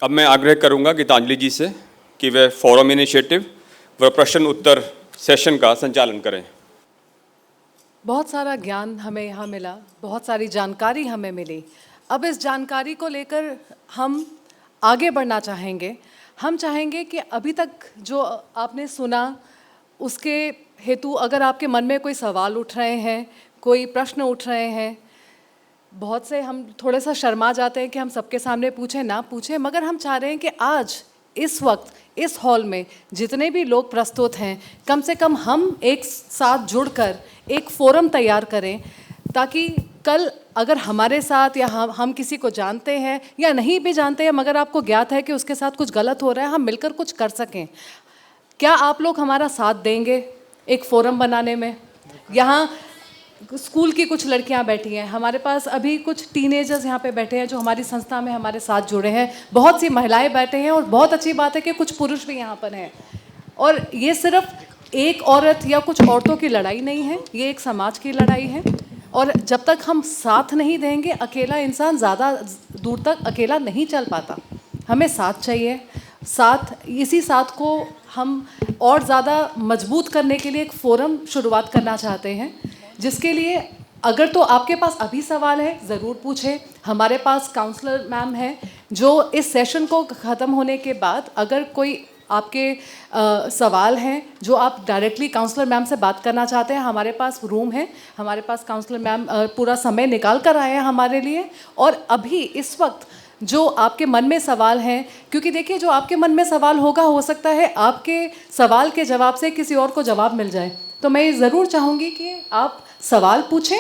अब मैं आग्रह करूंगा गीतांजलि जी से कि वे फोरम इनिशिएटिव व प्रश्न उत्तर सेशन का संचालन करें। बहुत सारा ज्ञान हमें यहाँ मिला, बहुत सारी जानकारी हमें मिली। अब इस जानकारी को लेकर हम आगे बढ़ना चाहेंगे। हम चाहेंगे कि अभी तक जो आपने सुना उसके हेतु अगर आपके मन में कोई सवाल उठ रहे हैं, कोई प्रश्न उठ रहे हैं, बहुत से हम थोड़े सा शर्मा जाते हैं कि हम सबके सामने पूछें ना पूछें, मगर हम चाह रहे हैं कि आज इस वक्त इस हॉल में जितने भी लोग प्रस्तुत हैं, कम से कम हम एक साथ जुड़कर एक फोरम तैयार करें, ताकि कल अगर हमारे साथ या हम किसी को जानते हैं या नहीं भी जानते हैं मगर आपको ज्ञात है कि उसके साथ कुछ गलत हो रहा है, हम मिलकर कुछ कर सकें। क्या आप लोग हमारा साथ देंगे एक फोरम बनाने में? यहाँ स्कूल की कुछ लड़कियां बैठी हैं, हमारे पास अभी कुछ टीनेजर्स यहाँ पे बैठे हैं जो हमारी संस्था में हमारे साथ जुड़े हैं, बहुत सी महिलाएं बैठे हैं और बहुत अच्छी बात है कि कुछ पुरुष भी यहाँ पर हैं। और ये सिर्फ एक औरत या कुछ औरतों की लड़ाई नहीं है, ये एक समाज की लड़ाई है। और जब तक हम साथ नहीं देंगे, अकेला इंसान ज़्यादा दूर तक अकेला नहीं चल पाता। हमें साथ चाहिए। इसी साथ को हम और ज़्यादा मजबूत करने के लिए एक फ़ोरम शुरुआत करना चाहते हैं, जिसके लिए अगर तो आपके पास अभी सवाल है ज़रूर पूछें। हमारे पास काउंसलर मैम हैं जो इस सेशन को ख़त्म होने के बाद अगर कोई आपके सवाल हैं जो आप डायरेक्टली काउंसलर मैम से बात करना चाहते हैं, हमारे पास रूम है, हमारे पास काउंसलर मैम पूरा समय निकाल कर आए हैं हमारे लिए। और अभी इस वक्त जो आपके मन में सवाल हैं, क्योंकि देखिए जो आपके मन में सवाल होगा, हो सकता है आपके सवाल के जवाब से किसी और को जवाब मिल जाए, तो मैं ये ज़रूर चाहूँगी कि आप सवाल पूछें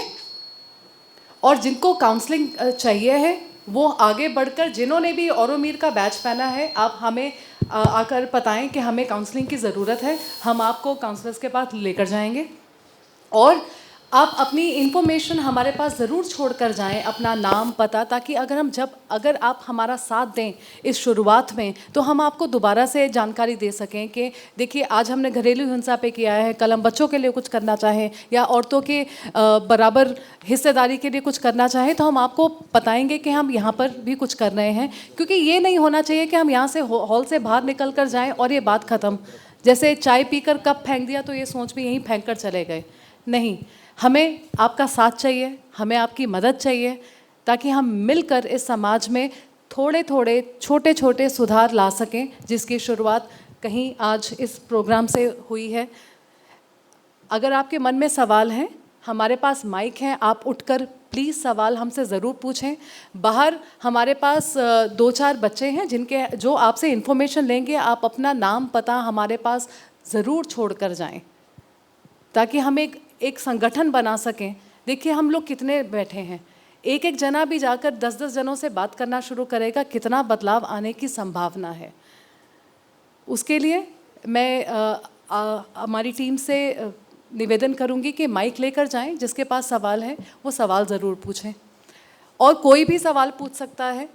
और जिनको काउंसलिंग चाहिए है वो आगे बढ़कर, जिन्होंने भी औरोमीर का बैच पहना है, आप हमें आकर बताएं कि हमें काउंसलिंग की ज़रूरत है, हम आपको काउंसलर्स के पास लेकर जाएंगे। और आप अपनी इन्फॉर्मेशन हमारे पास ज़रूर छोड़ कर जाएँ, अपना नाम पता, ताकि अगर आप हमारा साथ दें इस शुरुआत में, तो हम आपको दोबारा से जानकारी दे सकें कि देखिए आज हमने घरेलू हिंसा पे किया है, कल हम बच्चों के लिए कुछ करना चाहें या औरतों के बराबर हिस्सेदारी के लिए कुछ करना चाहें, तो हम आपको बताएंगे कि हम यहाँ पर भी कुछ कर रहे हैं। क्योंकि ये नहीं होना चाहिए कि हम यहाँ से हॉल से बाहर निकल कर जाएँ और ये बात ख़त्म, जैसे चाय पीकर कप फेंक दिया तो ये सोच भी यहीं फेंक कर चले गए। नहीं, हमें आपका साथ चाहिए, हमें आपकी मदद चाहिए, ताकि हम मिलकर इस समाज में थोड़े थोड़े छोटे छोटे सुधार ला सकें, जिसकी शुरुआत कहीं आज इस प्रोग्राम से हुई है। अगर आपके मन में सवाल हैं, हमारे पास माइक हैं, आप उठकर प्लीज़ सवाल हमसे ज़रूर पूछें। बाहर हमारे पास 2-4 बच्चे हैं जो आपसे इन्फॉर्मेशन लेंगे। आप अपना नाम पता हमारे पास ज़रूर छोड़ कर जाएँ, ताकि हम एक संगठन बना सकें। देखिए हम लोग कितने बैठे हैं, एक जना भी जाकर 10-10 जनों से बात करना शुरू करेगा, कितना बदलाव आने की संभावना है। उसके लिए मैं हमारी टीम से निवेदन करूंगी कि माइक लेकर जाएं, जिसके पास सवाल है वो सवाल ज़रूर पूछें। और कोई भी सवाल पूछ सकता है,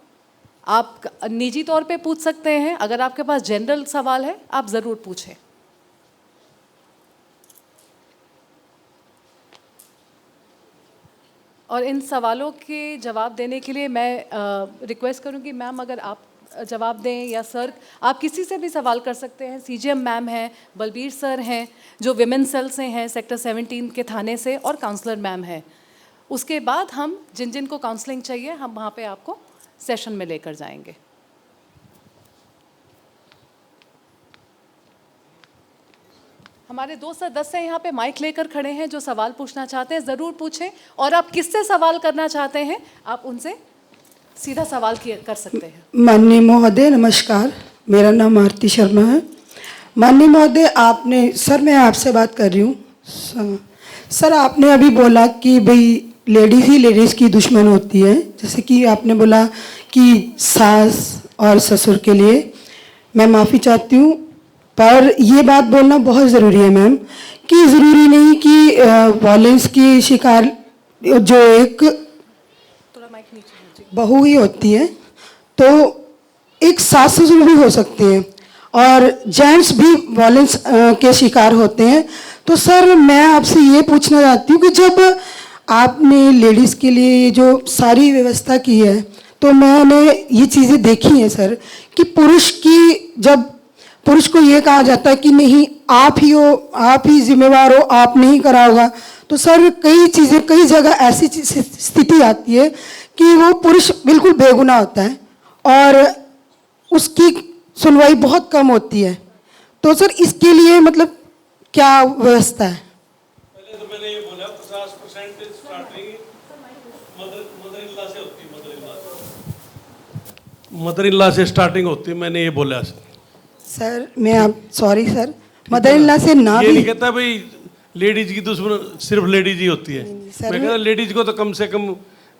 आप निजी तौर पे पूछ सकते हैं, अगर आपके पास जनरल सवाल है आप ज़रूर पूछें। और इन सवालों के जवाब देने के लिए मैं रिक्वेस्ट करूंगी मैम, अगर आप जवाब दें या सर, आप किसी से भी सवाल कर सकते हैं। सीजीएम मैम हैं, बलबीर सर हैं जो विमेन सेल से हैं, सेक्टर 17 के थाने से, और काउंसलर मैम है। उसके बाद हम जिन को काउंसलिंग चाहिए हम वहाँ पे आपको सेशन में लेकर जाएंगे। हमारे 2 सदस्य यहाँ पे माइक लेकर खड़े हैं, जो सवाल पूछना चाहते हैं ज़रूर पूछें। और आप किससे सवाल करना चाहते हैं आप उनसे सीधा सवाल कर सकते हैं। माननीय महोदय नमस्कार, मेरा नाम आरती शर्मा है। माननीय महोदय सर मैं आपसे बात कर रही हूँ। सर आपने अभी बोला कि भाई लेडीज़ ही लेडीज़ की दुश्मन होती है, जैसे कि आपने बोला कि सास और ससुर के लिए। मैं माफ़ी चाहती हूँ, पर ये बात बोलना बहुत ज़रूरी है मैम, कि ज़रूरी नहीं कि वायलेंस की शिकार जो एक बहू ही होती है, तो एक सास ससुर भी हो सकते हैं और जेंट्स भी वायलेंस के शिकार होते हैं। तो सर मैं आपसे ये पूछना चाहती हूँ कि जब आपने लेडीज़ के लिए जो सारी व्यवस्था की है, तो मैंने ये चीज़ें देखी हैं सर कि जब पुरुष को ये कहा जाता है कि नहीं आप ही हो, आप ही जिम्मेवार हो, आप नहीं करा होगा, तो सर कई जगह ऐसी स्थिति आती है कि वो पुरुष बिल्कुल बेगुनाह होता है और उसकी सुनवाई बहुत कम होती है। तो सर इसके लिए मतलब क्या व्यवस्था है? पहले तो मैंने ये बोला 50% स्टार्टिंग मदर इन लॉ से स्टार्टिंग होती है, मैंने ये बोला। सर मैं आप sorry sir, mother in law से ना ये भी नहीं कहता भाई लेडीज की दुश्मन सिर्फ लेडीज ही होती है। सर, मैं कहता लेडीज को तो कम से कम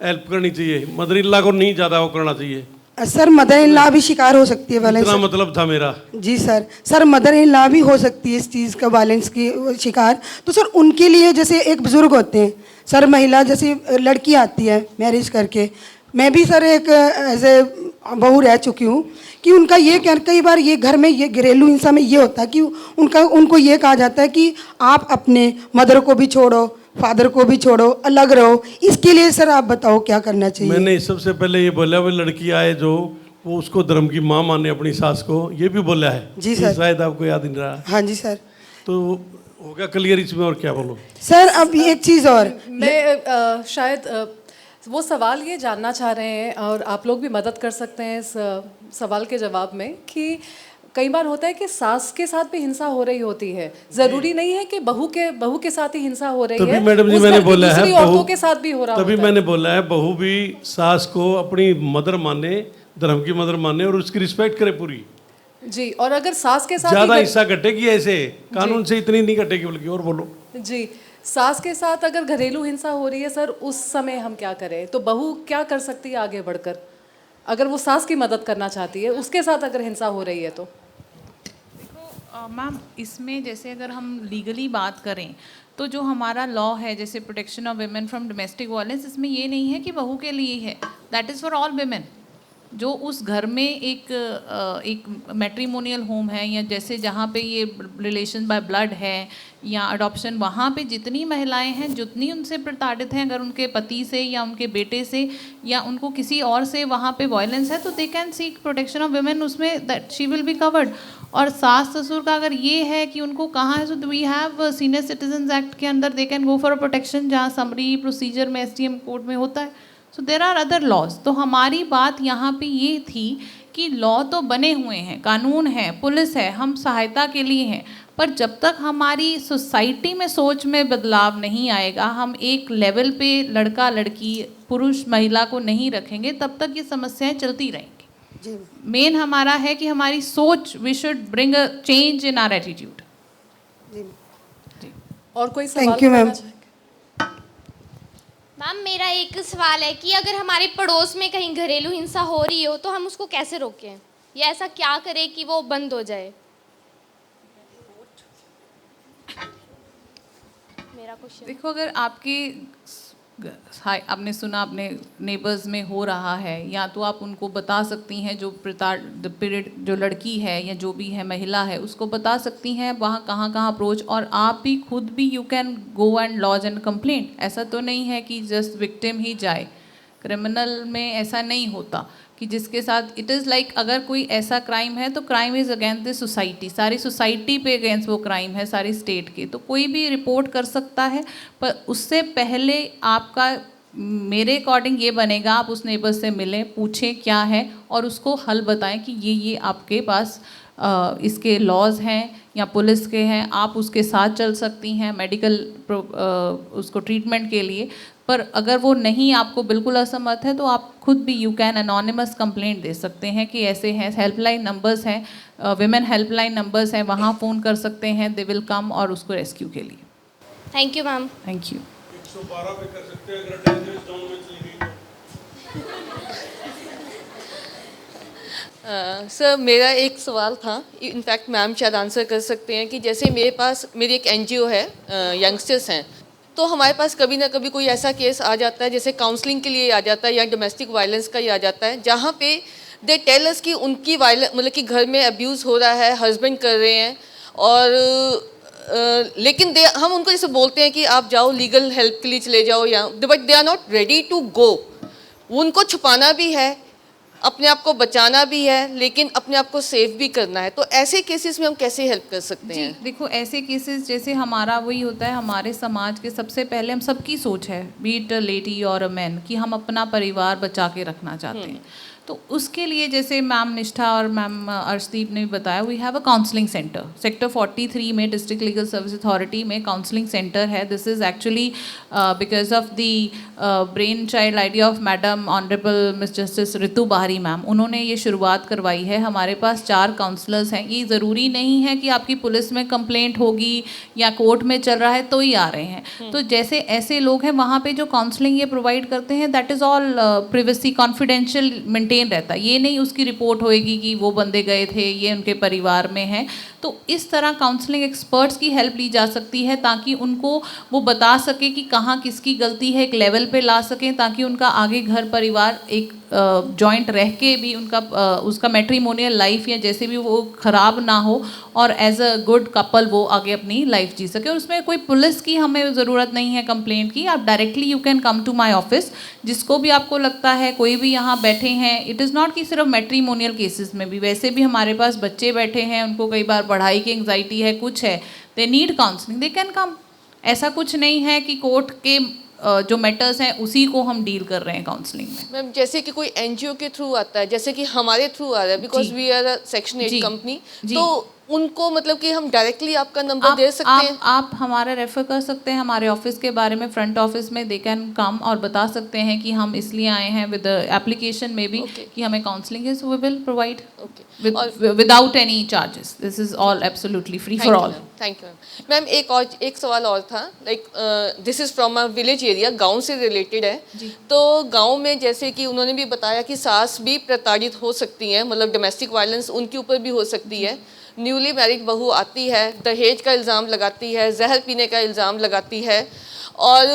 हेल्प करनी चाहिए, मदर इन लॉ को नहीं ज़्यादा वो करना चाहिए। सर मदर इन लॉ भी शिकार हो सकती है वायलेंस। इतना मतलब था मेरा। जी सर मदर इन लॉ भी हो सकती है इस चीज़ का वायलेंस की शिकार। तो सर उनके लिए जैसे एक बुजुर्ग होते हैं सर, महिला जैसे लड़की आती है मैरिज करके, मैं भी सर एक एज ए बहू रह चुकी हूँ कि उनका ये कई बार ये घर में ये घरेलू हिंसा में ये होता है कि उनको ये कहा जाता है कि आप अपने मदर को भी छोड़ो, फादर को भी छोड़ो, अलग रहो। इसके लिए सर आप बताओ क्या करना चाहिए? मैंने सबसे पहले ये बोला वो लड़की आए जो वो उसको धर्म की माँ माने अपनी सास को, ये भी बोला है। जी सर। शायद आपको याद नहीं रहा। हाँ जी सर। तो हो गया क्लियर इसमें, और क्या बोलो सर अब एक चीज़ और मैं शायद वो सवाल ये जानना चाह रहे हैं और आप लोग भी मदद कर सकते हैं इस सवाल के जवाब में कि कई बार होता है कि सास के साथ भी हिंसा हो रही होती है, जरूरी नहीं है कि बहू के साथ ही हिंसा हो रही है। तभी मैडम जी उस मैंने घर की बोला है दूसरी औरतों के साथ भी हो रहा तभी होता मैंने बोला है बहू भी सास को अपनी मदर माने, धर्म की मदर माने और उसकी रिस्पेक्ट करे पूरी। जी, और अगर सास के साथ ज्यादा हिस्सा घटेगी ऐसे कानून से इतनी नहीं घटेगी बल्कि। और बोलो जी, सास के साथ अगर घरेलू हिंसा हो रही है सर, उस समय हम क्या करें? तो बहू क्या कर सकती है आगे बढ़कर, अगर वो सास की मदद करना चाहती है, उसके साथ अगर हिंसा हो रही है तो? मैम इसमें जैसे अगर हम लीगली बात करें तो जो हमारा लॉ है जैसे protection of women from domestic violence, इसमें ये नहीं है कि बहू के लिए है, that is for all women. जो उस घर में एक मैट्रिमोनियल होम है या जैसे जहाँ पे ये रिलेशन बाय ब्लड है या अडॉप्शन, वहाँ पे जितनी महिलाएं हैं जितनी उनसे प्रताड़ित हैं, अगर उनके पति से या उनके बेटे से या उनको किसी और से वहाँ पे वायलेंस है तो they can seek protection of women, उसमें that she will be covered. और सास ससुर का अगर ये है कि उनको कहाँ है, so we have senior citizen act के अंदर they can go for a protection, जहाँ समरी प्रोसीजर में STM कोर्ट में होता है। So there are other laws. तो हमारी बात यहाँ पे ये थी कि लॉ तो बने हुए हैं, कानून है, पुलिस है, हम सहायता के लिए हैं, पर जब तक हमारी सोसाइटी में सोच में बदलाव नहीं आएगा, हम एक लेवल पे लड़का लड़की पुरुष महिला को नहीं रखेंगे, तब तक ये समस्याएं चलती रहेंगी। मेन हमारा है कि हमारी सोच, we should bring a change in our attitude. और कोई सवाल? Thank you ma'am. मैम मेरा एक सवाल है कि अगर हमारे पड़ोस में कहीं घरेलू हिंसा हो रही हो तो हम उसको कैसे रोकें, या ऐसा क्या करें कि वो बंद हो जाए? मेरा क्वेश्चन देखो, अगर आपने सुना अपने नेबर्स में हो रहा है, या तो आप उनको बता सकती हैं जो पीरियड जो लड़की है या जो भी है महिला है उसको बता सकती हैं वहाँ कहाँ कहाँ अप्रोच, और आप भी खुद भी you can go and lodge and complaint. ऐसा तो नहीं है कि जस्ट विक्टिम ही जाए, क्रिमिनल में ऐसा नहीं होता कि जिसके साथ इट इज़ लाइक अगर कोई ऐसा क्राइम है तो crime is against the society, सारी सोसाइटी पे अगेंस्ट वो क्राइम है, सारी स्टेट के, तो कोई भी रिपोर्ट कर सकता है। पर उससे पहले आपका मेरे अकॉर्डिंग ये बनेगा, आप उस नेबर से मिलें, पूछें क्या है और उसको हल बताएं कि ये आपके पास इसके लॉज हैं या पुलिस के हैं, आप उसके साथ चल सकती हैं मेडिकल उसको ट्रीटमेंट के लिए। पर अगर वो नहीं, आपको बिल्कुल असमर्थ है, तो आप खुद भी यू कैन एनोनिमस कंप्लेंट दे सकते हैं कि ऐसे हैं, हेल्पलाइन नंबर्स हैं, विमेन हेल्पलाइन नंबर्स हैं, वहाँ फ़ोन कर सकते हैं, दे विल कम और उसको रेस्क्यू के लिए। Thank you ma'am. Thank you. 112 पे कर सकते हैं अगर डेंजरस जोन में चली गई तो। सर मेरा एक सवाल था, इनफैक्ट मैम शायद आंसर कर सकते हैं कि जैसे मेरी एक NGO है, यंगस्टर्स हैं, तो हमारे पास कभी ना कभी कोई ऐसा केस आ जाता है जैसे काउंसलिंग के लिए आ जाता है या डोमेस्टिक वायलेंस का ही आ जाता है, जहाँ पे दे टेल अस कि उनकी मतलब कि घर में अब्यूज़ हो रहा है, हस्बैंड कर रहे हैं, और लेकिन हम उनको जैसे बोलते हैं कि आप जाओ लीगल हेल्प के लिए चले जाओ, या but they are not ready to go. उनको छुपाना भी है, अपने आप को बचाना भी है लेकिन अपने आप को सेफ भी करना है, तो ऐसे केसेस में हम कैसे हेल्प कर सकते जी हैं? देखो, ऐसे केसेस जैसे हमारा वही होता है, हमारे समाज के सबसे पहले हम सबकी सोच है, बी इट अ लेडी और अ मैन, कि हम अपना परिवार बचा के रखना चाहते हैं। तो उसके लिए जैसे मैम निष्ठा और मैम अर्शदीप ने भी बताया, we have a counselling centre sector 43 में, डिस्ट्रिक्ट लीगल सर्विस अथॉरिटी में काउंसलिंग सेंटर है। This is actually because of the brainchild idea of madam honourable miss justice Ritu Bahri ma'am, उन्होंने ये शुरुआत करवाई है। हमारे पास 4 काउंसलर्स हैं। ये ज़रूरी नहीं है कि आपकी पुलिस में कंप्लेंट होगी या कोर्ट में चल रहा है तो ही आ रहे हैं। तो जैसे ऐसे लोग हैं, वहाँ पे जो काउंसलिंग ये प्रोवाइड करते हैं, that is all privacy confidential maintain रहता है। ये नहीं उसकी रिपोर्ट होएगी कि वो बंदे गए थे, ये उनके परिवार में है। तो इस तरह काउंसलिंग एक्सपर्ट्स की हेल्प ली जा सकती है ताकि उनको वो बता सके कि कहाँ किसकी गलती है, एक लेवल पे ला सकें, ताकि उनका आगे घर परिवार एक जॉइंट रह के भी उनका उसका मैट्रिमोनियल लाइफ या जैसे भी वो ख़राब ना हो, और एज अ गुड कपल वो आगे अपनी लाइफ जी सके। और उसमें कोई पुलिस की हमें ज़रूरत नहीं है कंप्लेंट की। आप directly you can come to my office, जिसको भी आपको लगता है, कोई भी यहाँ बैठे हैं, इट इज़ नॉट कि सिर्फ मैट्रिमोनियल केसेस में भी, वैसे भी हमारे पास बच्चे बैठे हैं, उनको कई बार पढ़ाई की एंग्जाइटी है, कुछ है, they need counselling, they can come. ऐसा कुछ नहीं है कि कोर्ट के जो मैटर्स हैं उसी को हम डील कर रहे हैं काउंसलिंग में। मैम जैसे कि कोई एनजीओ के थ्रू आता है, जैसे कि हमारे थ्रू आ रहा है, बिकॉज जी। वी आर अ सेक्शन 8 जी। कंपनी, जी। तो उनको मतलब कि हम डायरेक्टली आपका नंबर दे सकते हैं? आप हमारा रेफर कर सकते हैं हमारे ऑफिस के बारे में, फ्रंट ऑफिस में दे कैन कम और बता सकते हैं कि हम इसलिए आए हैं विद एप्लीकेशन में भी Okay. कि हमें काउंसलिंग है, so we will provide Okay. Without any charges. This is all absolutely free for all. Thank you ma'am. Ma'am एक सवाल और था, like this is from a village area, गांव से रिलेटेड है। तो गांव में जैसे कि उन्होंने भी बताया कि सास भी प्रताड़ित हो सकती हैं, मतलब डोमेस्टिक वायलेंस उनके ऊपर भी हो सकती है। न्यूली मैरिड बहू आती है, दहेज का इल्ज़ाम लगाती है, जहर पीने का इल्ज़ाम लगाती है, और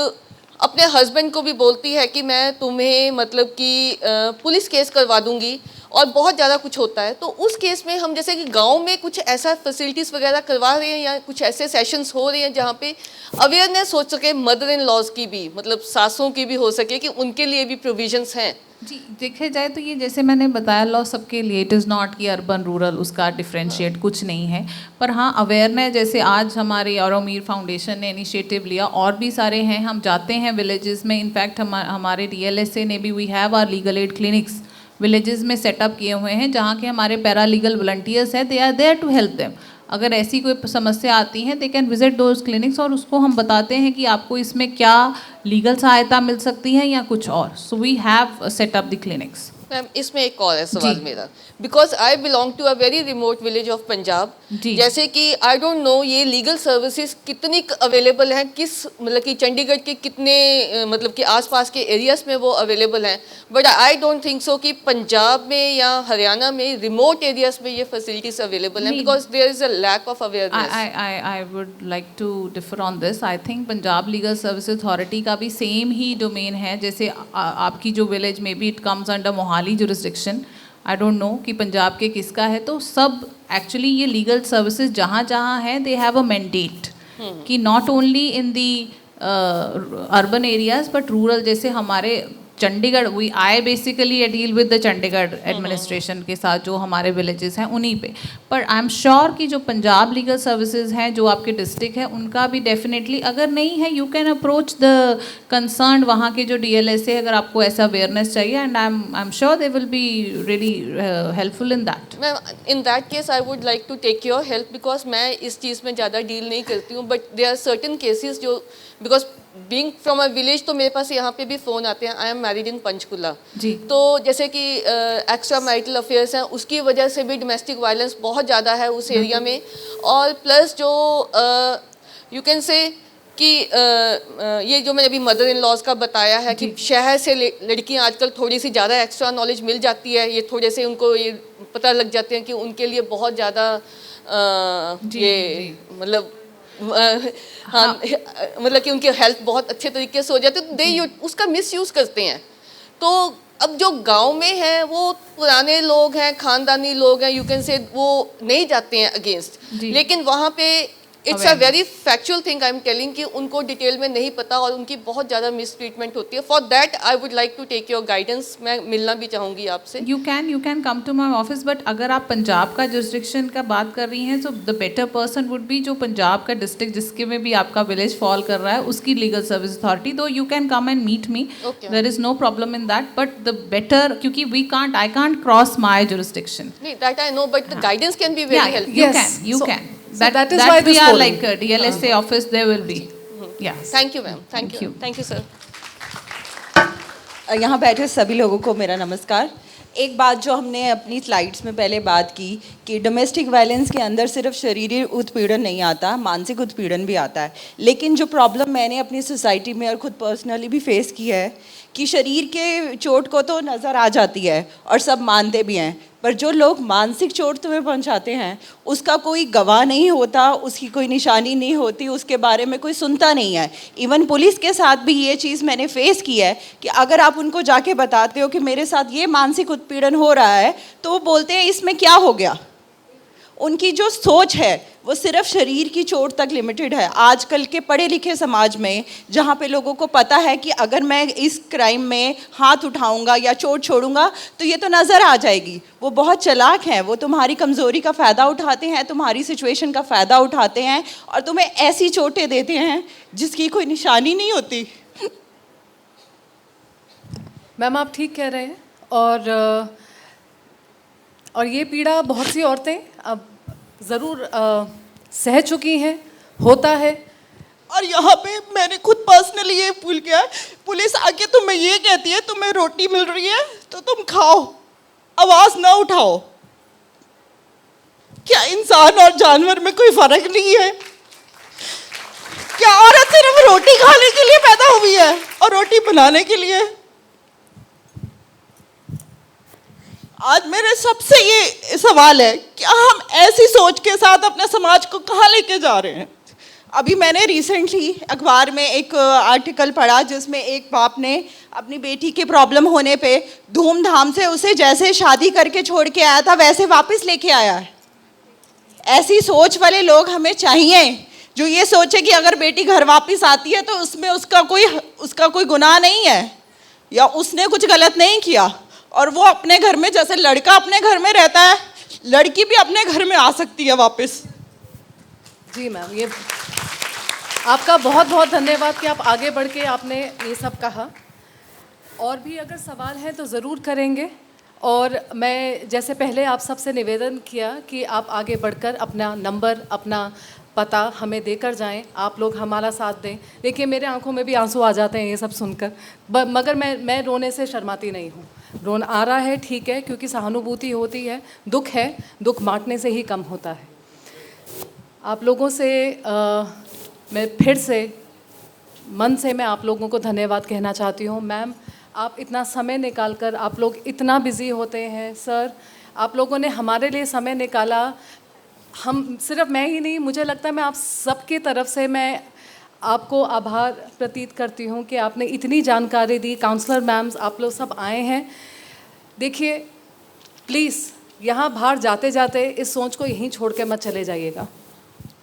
अपने हस्बैंड को भी बोलती है कि मैं तुम्हें मतलब कि पुलिस केस करवा दूंगी, और बहुत ज़्यादा कुछ होता है। तो उस केस में हम जैसे कि गांव में कुछ ऐसा फैसिलिटीज़ वगैरह करवा रहे हैं या कुछ ऐसे सेशंस हो रहे हैं जहाँ पे अवेयरनेस हो सके, मदर इन लॉज की भी, मतलब सासों की भी हो सके, कि उनके लिए भी प्रोविजंस हैं? जी देखे जाए तो ये जैसे मैंने बताया, लॉ सबके लिए, इट इज़ नॉट कि अर्बन रूरल उसका डिफरेंशिएट कुछ नहीं है। पर हाँ, अवेयरनेस जैसे आज हमारे औरमीर फाउंडेशन ने इनिशिएटिव लिया, और भी सारे हैं, हम जाते हैं विलेजेस में। इनफैक्ट हमारे DLSA ने भी, we have our legal aid clinics villages में सेटअप किए हुए हैं, जहाँ के हमारे पैरा लीगल वॉलंटियर्स हैं, they are there to help them. अगर ऐसी कोई समस्या आती है, they can visit those clinics, और उसको हम बताते हैं कि आपको इसमें क्या लीगल सहायता मिल सकती है या कुछ और। So we have set up the clinics. Ma'am इसमें एक और है सवाल जी। मेरा, because I belong to a very remote village of Punjab. जी। जैसे कि आई डोंट नो ये लीगल सर्विसेज कितनी अवेलेबल हैं, किस मतलब कि चंडीगढ़ के कितने मतलब कि आसपास के एरियाज में वो अवेलेबल हैं, but I don't think so कि पंजाब में या हरियाणा में रिमोट एरियाज में ये फैसिलिटीज अवेलेबल हैं, नहीं। Because there is a lack of awareness. I would like to differ on this. I think Punjab legal service authority का भी सेम ही डोमेन है। जैसे आपकी जो विलेज में भी it comes under Mohali jurisdiction, I don't no कि पंजाब के किसका है। तो सब एक्चुअली ये लीगल सर्विसेज जहाँ जहाँ हैं, दे हैव अ मैंडेट कि not only in the urban areas but rural. जैसे हमारे Chandigarh, I basically deal with the Chandigarh administration के साथ, जो हमारे विलेजेस हैं उन्हीं पे। पर आई एम श्योर कि जो पंजाब लीगल सर्विसेज हैं, जो आपके डिस्ट्रिक्ट है, उनका भी डेफिनेटली, अगर नहीं है, you can approach the concern वहाँ के जो DLSA, अगर आपको ऐसा अवेयरनेस चाहिए, and I am sure they will be really helpful in that. Ma'am in that case I would like to take your help, because मैं इस चीज़ में ज़्यादा डील नहीं करती हूँ, but there are certain cases जो, because being from a village, तो मेरे पास यहाँ पे भी फ़ोन आते हैं। आई एम मैरिड इन पंचकुला। जी। तो जैसे कि एक्स्ट्रा मैरिटल अफेयर्स हैं, उसकी वजह से भी डोमेस्टिक वायलेंस बहुत ज़्यादा है उस एरिया में, और प्लस जो यू कैन से कि ये जो मैंने अभी मदर इन लॉज का बताया है कि शहर से लड़कियां आजकल थोड़ी सी ज़्यादा एक्स्ट्रा नॉलेज मिल जाती है, ये थोड़े से उनको ये पता लग जाते हैं कि उनके लिए बहुत ज़्यादा ये मतलब हाँ मतलब कि उनकी हेल्थ बहुत अच्छे तरीके से हो जाती है, तो दे उसका मिसयूज़ करते हैं। तो अब जो गांव में हैं वो पुराने लोग हैं, खानदानी लोग हैं, यू कैन से वो नहीं जाते हैं अगेंस्ट, लेकिन वहाँ पे it's a very factual thing I am telling कि उनको डिटेल में नहीं पता और उनकी बहुत ज़्यादा मिस ट्रीटमेंट होती है. For that I would like to take your guidance. मैं मिलना भी चाहूँगी आपसे. You can come to my office, but अगर आप पंजाब का जुरिस्डिक्शन का बात कर रही हैं, तो the better person would be जो पंजाब का डिस्ट्रिक्ट जिसके में भी आपका विलेज फॉल कर रहा है, उसकी legal service authority. Though you can come and meet me, there is no problem in that, but the better, क्योंकि I can't cross my jurisdiction. नहीं, that I know, but the guidance can be very helpful. You So- can. so that is why we this are forum. like a DLSA office. There will be. Yeah. Thank you ma'am. Thank Thank you. you. Thank you sir. यहाँ बैठे सभी लोगों को मेरा नमस्कार. एक बात जो हमने अपनी स्लाइड्स में पहले बात की कि डोमेस्टिक वायलेंस के अंदर सिर्फ शरीरी उत्पीड़न नहीं आता, मानसिक उत्पीड़न भी आता है. लेकिन जो प्रॉब्लम मैंने अपनी सोसाइटी में और ख़ुद पर्सनली भी फेस की है कि शरीर के चोट को तो नज़र आ जाती है और सब मानते भी हैं, पर जो लोग मानसिक चोट तुम्हें पहुंचाते हैं उसका कोई गवाह नहीं होता, उसकी कोई निशानी नहीं होती, उसके बारे में कोई सुनता नहीं है. इवन पुलिस के साथ भी ये चीज़ मैंने फेस की है कि अगर आप उनको जाके बताते हो कि मेरे साथ ये मानसिक उत्पीड़न हो रहा है, तो वो बोलते हैं इसमें क्या हो गया. उनकी जो सोच है वो सिर्फ शरीर की चोट तक लिमिटेड है. आजकल के पढ़े लिखे समाज में जहाँ पे लोगों को पता है कि अगर मैं इस क्राइम में हाथ उठाऊंगा या चोट छोड़ूंगा तो ये तो नज़र आ जाएगी. वो बहुत चालाक हैं, वो तुम्हारी कमज़ोरी का फ़ायदा उठाते हैं, तुम्हारी सिचुएशन का फ़ायदा उठाते हैं और तुम्हें ऐसी चोटें देते हैं जिसकी कोई निशानी नहीं होती. मैम आप ठीक कह रहे हैं. और ये पीड़ा बहुत सी औरतें अब ज़रूर सह चुकी हैं, होता है. और यहाँ पे मैंने खुद पर्सनली ये फील किया है, पुलिस आके तुम्हें ये कहती है तुम्हें रोटी मिल रही है तो तुम खाओ, आवाज़ ना उठाओ. क्या इंसान और जानवर में कोई फ़र्क नहीं है? क्या औरत सिर्फ रोटी खाने के लिए पैदा हुई है और रोटी बनाने के लिए? आज मेरे सबसे ये सवाल है, क्या हम ऐसी सोच के साथ अपने समाज को कहाँ लेके जा रहे हैं? अभी मैंने रिसेंटली अखबार में एक आर्टिकल पढ़ा जिसमें एक बाप ने अपनी बेटी के प्रॉब्लम होने पे धूमधाम से उसे जैसे शादी करके छोड़ के आया था वैसे वापस लेके आया है. ऐसी सोच वाले लोग हमें चाहिए जो ये सोचे कि अगर बेटी घर वापस आती है तो उसमें उसका कोई गुनाह नहीं है या उसने कुछ गलत नहीं किया और वो अपने घर में, जैसे लड़का अपने घर में रहता है, लड़की भी अपने घर में आ सकती है वापस. जी मैम, ये आपका बहुत बहुत धन्यवाद कि आप आगे बढ़ के आपने ये सब कहा. और भी अगर सवाल हैं तो ज़रूर करेंगे. और मैं जैसे पहले आप सबसे निवेदन किया कि आप आगे बढ़कर अपना नंबर, अपना पता हमें देकर जाएं, आप लोग हमारा साथ दें. देखिए मेरे आंखों में भी आंसू आ जाते हैं ये सब सुनकर, मगर मैं रोने से शर्माती नहीं हूँ. रोना आ रहा है ठीक है, क्योंकि सहानुभूति होती है. दुख है, दुख बांटने से ही कम होता है. आप लोगों से मैं फिर से मन से मैं आप लोगों को धन्यवाद कहना चाहती हूँ. मैम आप इतना समय निकाल कर, आप लोग इतना बिज़ी होते हैं. सर आप लोगों ने हमारे लिए समय निकाला. हम सिर्फ मैं ही नहीं, मुझे लगता है मैं आप सबके तरफ से मैं आपको आभार प्रतीत करती हूँ कि आपने इतनी जानकारी दी. काउंसलर मैम्स आप लोग सब आए हैं. देखिए प्लीज़ यहाँ बाहर जाते जाते इस सोच को यहीं छोड़ के मत चले जाइएगा.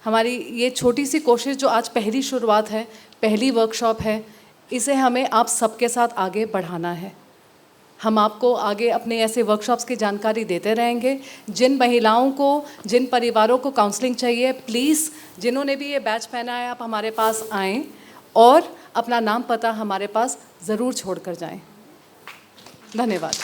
हमारी ये छोटी सी कोशिश जो आज पहली शुरुआत है, पहली वर्कशॉप है, इसे हमें आप सबके साथ आगे बढ़ाना है. हम आपको आगे अपने ऐसे वर्कशॉप्स की जानकारी देते रहेंगे. जिन महिलाओं को, जिन परिवारों को काउंसलिंग चाहिए, प्लीज़ जिन्होंने भी ये बैच पहना है आप हमारे पास आएँ और अपना नाम पता हमारे पास ज़रूर छोड़ कर जाएँ. धन्यवाद.